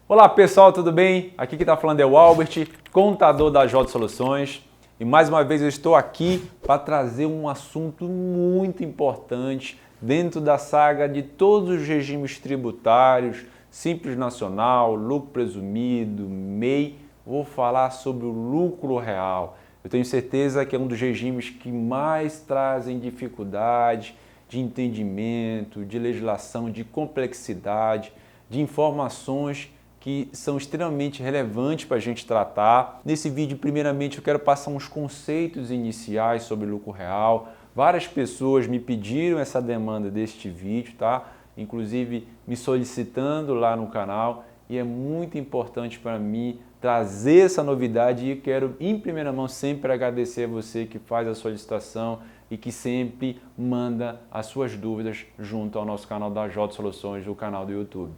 Olá pessoal, tudo bem? Aqui quem está falando é o Albert, contador da J Soluções. E mais uma vez eu estou aqui para trazer um assunto muito importante dentro da saga de todos os regimes tributários, Simples Nacional, lucro presumido, MEI. Vou falar sobre o lucro real. Eu tenho certeza que é um dos regimes que mais trazem dificuldade de entendimento, de legislação, de complexidade, de informações que são extremamente relevantes para a gente tratar. Nesse vídeo, primeiramente, eu quero passar uns conceitos iniciais sobre lucro real. Várias pessoas me pediram essa demanda deste vídeo, tá? Inclusive me solicitando lá no canal, e é muito importante para mim trazer essa novidade e quero, em primeira mão, sempre agradecer a você que faz a solicitação e que sempre manda as suas dúvidas junto ao nosso canal da J Soluções, do canal do YouTube.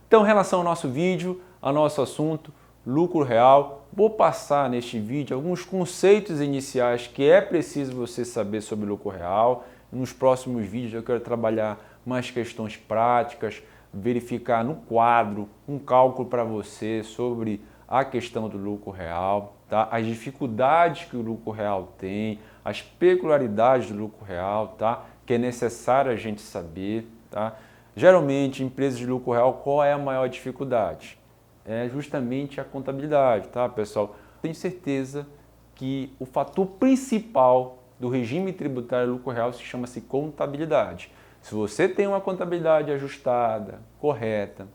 Então, em relação ao nosso vídeo, ao nosso assunto, lucro real, vou passar neste vídeo alguns conceitos iniciais que é preciso você saber sobre lucro real. Nos próximos vídeos eu quero trabalhar mais questões práticas, verificar no quadro um cálculo para você sobre a questão do lucro real, tá? As dificuldades que o lucro real tem, as peculiaridades do lucro real, tá? Que é necessário a gente saber, tá? Geralmente, em empresas de lucro real, qual é a maior dificuldade? É justamente a contabilidade, tá, pessoal? Tenho certeza que o fator principal do regime tributário do lucro real se chama-se contabilidade. Se você tem uma contabilidade ajustada, correta,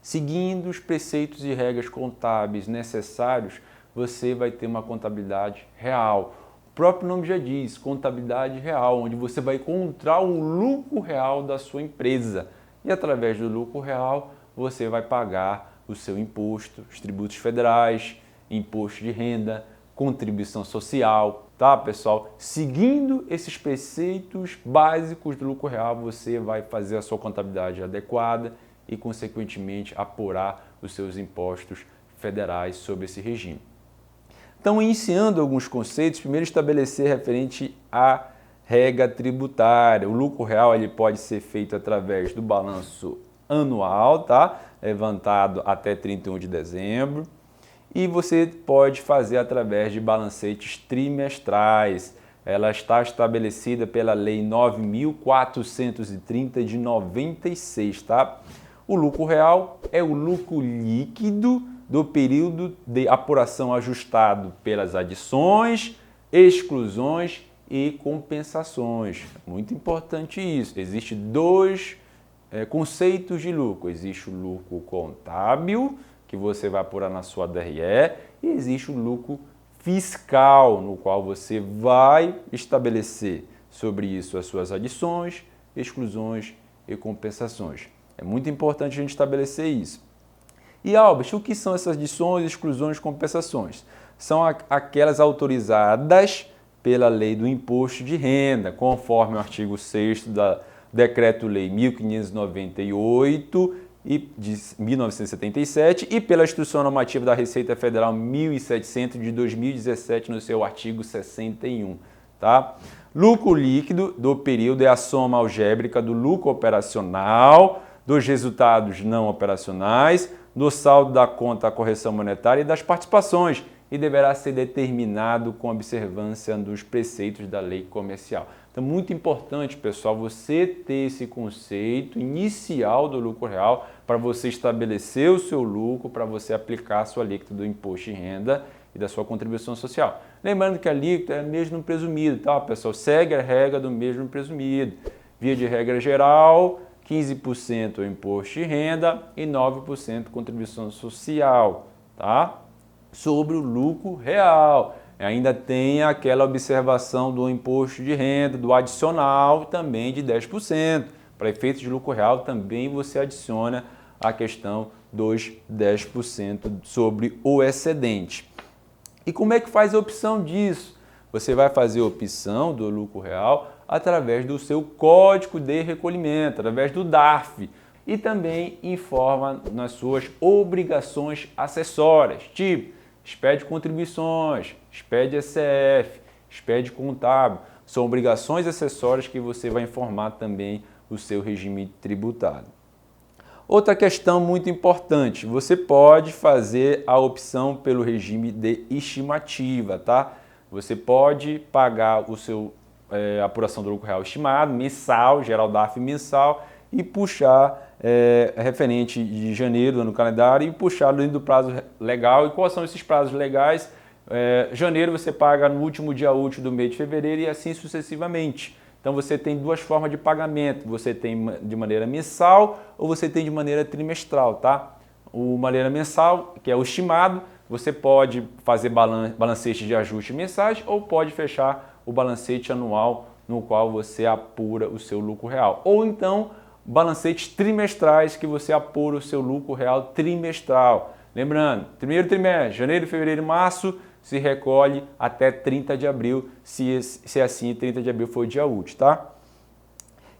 seguindo os preceitos e regras contábeis necessários, você vai ter uma contabilidade real. O próprio nome já diz, contabilidade real, onde você vai encontrar o lucro real da sua empresa. E através do lucro real, você vai pagar o seu imposto, os tributos federais, imposto de renda, contribuição social, tá, pessoal? Seguindo esses preceitos básicos do lucro real, você vai fazer a sua contabilidade adequada e, consequentemente, apurar os seus impostos federais sobre esse regime. Então, iniciando alguns conceitos, primeiro estabelecer referente à regra tributária. O lucro real ele pode ser feito através do balanço anual, tá? Levantado até 31 de dezembro. E você pode fazer através de balancetes trimestrais. Ela está estabelecida pela Lei 9.430 de 96, tá? O lucro real é o lucro líquido do período de apuração ajustado pelas adições, exclusões e compensações. Muito importante isso. Existem dois conceitos de lucro. Existe o lucro contábil, que você vai apurar na sua DRE, e existe o lucro fiscal, no qual você vai estabelecer sobre isso as suas adições, exclusões e compensações. É muito importante a gente estabelecer isso. E, Albert, o que são essas adições, exclusões e compensações? São aquelas autorizadas pela Lei do Imposto de Renda, conforme o artigo 6º da Decreto-Lei 1598 de 1977 e pela Instrução Normativa da Receita Federal 1700 de 2017, no seu artigo 61. Tá? Lucro líquido do período é a soma algébrica do lucro operacional, dos resultados não operacionais, do saldo da conta à correção monetária e das participações, e deverá ser determinado com observância dos preceitos da lei comercial. Então, muito importante, pessoal, você ter esse conceito inicial do lucro real para você estabelecer o seu lucro, para você aplicar a sua alíquota do imposto de renda e da sua contribuição social. Lembrando que a alíquota é mesmo presumido, tá, pessoal? Segue a regra do mesmo presumido. Via de regra geral, 15% é o imposto de renda e 9% contribuição social, tá? Sobre o lucro real. Ainda tem aquela observação do imposto de renda, do adicional também de 10%. Para efeitos de lucro real também você adiciona a questão dos 10% sobre o excedente. E como é que faz a opção disso? Você vai fazer a opção do lucro real através do seu código de recolhimento, através do DARF, e também informa nas suas obrigações acessórias, tipo expede contribuições, expede ECF, expede contábil. São obrigações acessórias que você vai informar também o seu regime tributário. Outra questão muito importante, você pode fazer a opção pelo regime de estimativa, tá? Você pode pagar o seu apuração do lucro real estimado, mensal, geral DARF mensal, e puxar referente de janeiro do ano calendário e puxar dentro do prazo legal. E quais são esses prazos legais? Janeiro você paga no último dia útil do mês de fevereiro e assim sucessivamente. Então você tem duas formas de pagamento, você tem de maneira mensal ou você tem de maneira trimestral, tá? O maneira mensal, que é o estimado, você pode fazer balancete de ajuste mensais ou pode fechar o balancete anual no qual você apura o seu lucro real. Ou então balancetes trimestrais que você apura o seu lucro real trimestral. Lembrando, primeiro trimestre, janeiro, fevereiro e março, se recolhe até 30 de abril, se assim 30 de abril for o dia útil, tá?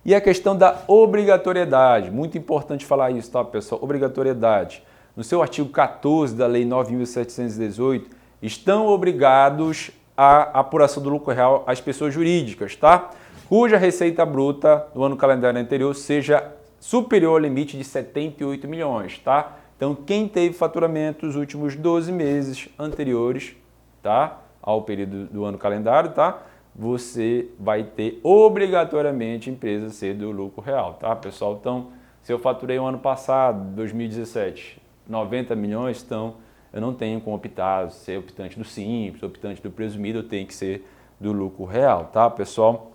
E a questão da obrigatoriedade, muito importante falar isso, tá, pessoal? Obrigatoriedade. No seu artigo 14 da Lei 9.718, estão obrigados a apuração do lucro real às pessoas jurídicas, tá? Cuja receita bruta do ano calendário anterior seja superior ao limite de 78 milhões, tá? Então, quem teve faturamento nos últimos 12 meses anteriores, tá, ao período do ano calendário, tá, você vai ter obrigatoriamente empresa ser do lucro real, tá, pessoal? Então, se eu faturei o ano passado, 2017, 90 milhões, então eu não tenho como optar, ser optante do simples, optante do presumido, eu tenho que ser do lucro real, tá, pessoal?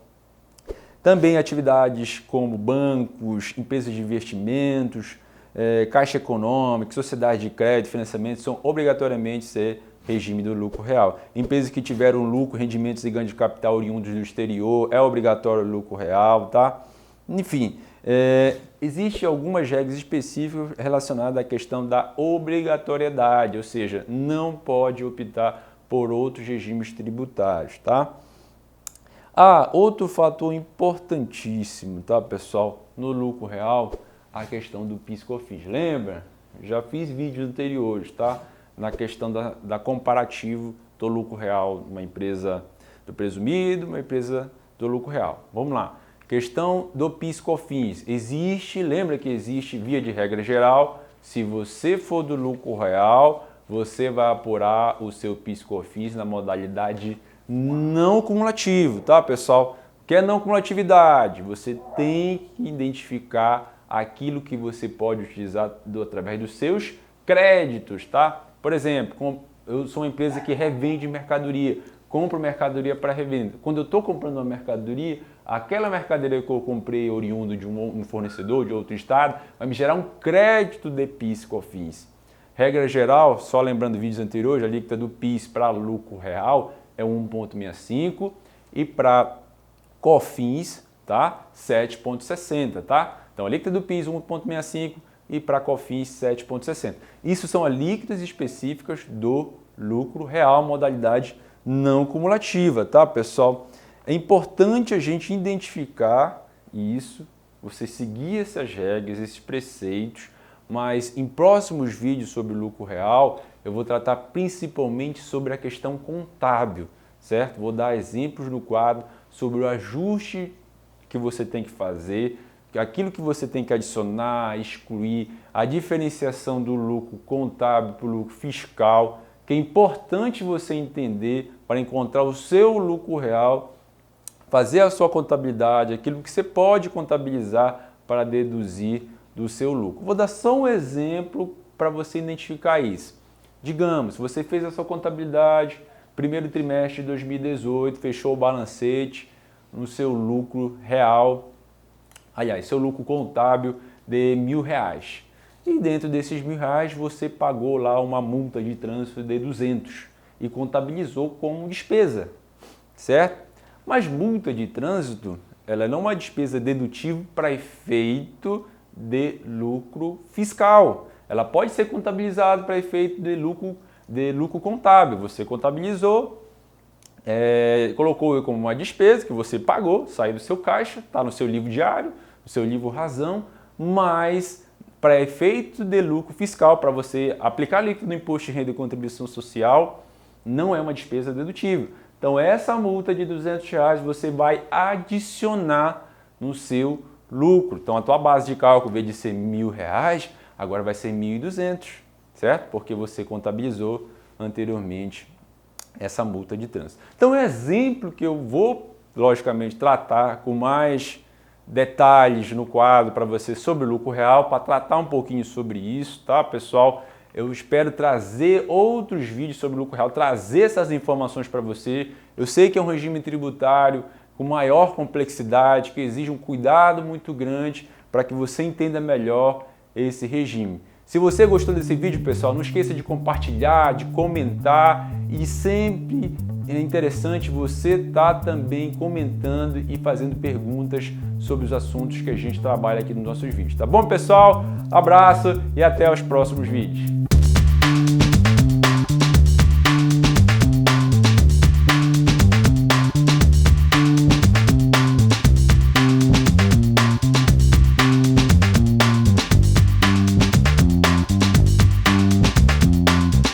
Também atividades como bancos, empresas de investimentos, caixa econômica, sociedade de crédito, financiamento, são obrigatoriamente ser regime do lucro real. Empresas que tiveram lucro, rendimentos e ganho de capital oriundos do exterior, é obrigatório o lucro real, tá? Enfim, existem algumas regras específicas relacionadas à questão da obrigatoriedade, ou seja, não pode optar por outros regimes tributários, tá? Outro fator importantíssimo, tá, pessoal, no lucro real, a questão do PIS/COFINS. Lembra? Já fiz vídeos anteriores, tá? Na questão da comparativo do lucro real, uma empresa do presumido, uma empresa do lucro real. Vamos lá. Questão do PIS/COFINS. Lembra que existe via de regra geral, se você for do lucro real, você vai apurar o seu PIS/COFINS na modalidade não cumulativo, tá, pessoal? O que é não cumulatividade? Você tem que identificar aquilo que você pode utilizar através dos seus créditos, tá? Por exemplo, eu sou uma empresa que revende mercadoria, compro mercadoria para revenda. Quando eu estou comprando uma mercadoria, aquela mercadoria que eu comprei oriundo de um fornecedor de outro estado vai me gerar um crédito de PIS/COFINS. Regra geral, só lembrando vídeos anteriores, a alíquota do PIS para lucro real é 1,65 e para COFINS, tá? 7,60, tá? Então, a alíquota do PIS 1,65 e para COFINS 7,60. Isso são alíquotas específicas do lucro real, modalidade não cumulativa, tá, pessoal? É importante a gente identificar isso, você seguir essas regras, esses preceitos, mas em próximos vídeos sobre lucro real, eu vou tratar principalmente sobre a questão contábil, certo? Vou dar exemplos no quadro sobre o ajuste que você tem que fazer, aquilo que você tem que adicionar, excluir, a diferenciação do lucro contábil para o lucro fiscal, que é importante você entender para encontrar o seu lucro real, fazer a sua contabilidade, aquilo que você pode contabilizar para deduzir do seu lucro. Vou dar só um exemplo para você identificar isso. Digamos, você fez a sua contabilidade, primeiro trimestre de 2018, fechou o balancete no seu lucro real, seu lucro contábil de R$1.000. E dentro desses R$1.000 você pagou lá uma multa de trânsito de 200 e contabilizou como despesa, certo? Mas multa de trânsito, ela não é uma despesa dedutível para efeito de lucro fiscal. Ela pode ser contabilizada para efeito de lucro contábil. Você contabilizou, colocou como uma despesa que você pagou, saiu do seu caixa, está no seu livro diário, no seu livro razão, mas para efeito de lucro fiscal, para você aplicar líquido no imposto de renda e contribuição social, não é uma despesa dedutível. Então essa multa de R$200 você vai adicionar no seu lucro. Então a tua base de cálculo, em vez de ser R$1.000, agora vai ser 1.200, certo? Porque você contabilizou anteriormente essa multa de trânsito. Então, um exemplo que eu vou, logicamente, tratar com mais detalhes no quadro para você sobre o lucro real, para tratar um pouquinho sobre isso, tá, pessoal? Eu espero trazer outros vídeos sobre o lucro real, trazer essas informações para você. Eu sei que é um regime tributário com maior complexidade, que exige um cuidado muito grande para que você entenda melhor esse regime. Se você gostou desse vídeo, pessoal, não esqueça de compartilhar, de comentar e sempre é interessante você estar também comentando e fazendo perguntas sobre os assuntos que a gente trabalha aqui nos nossos vídeos. Tá bom, pessoal? Abraço e até os próximos vídeos.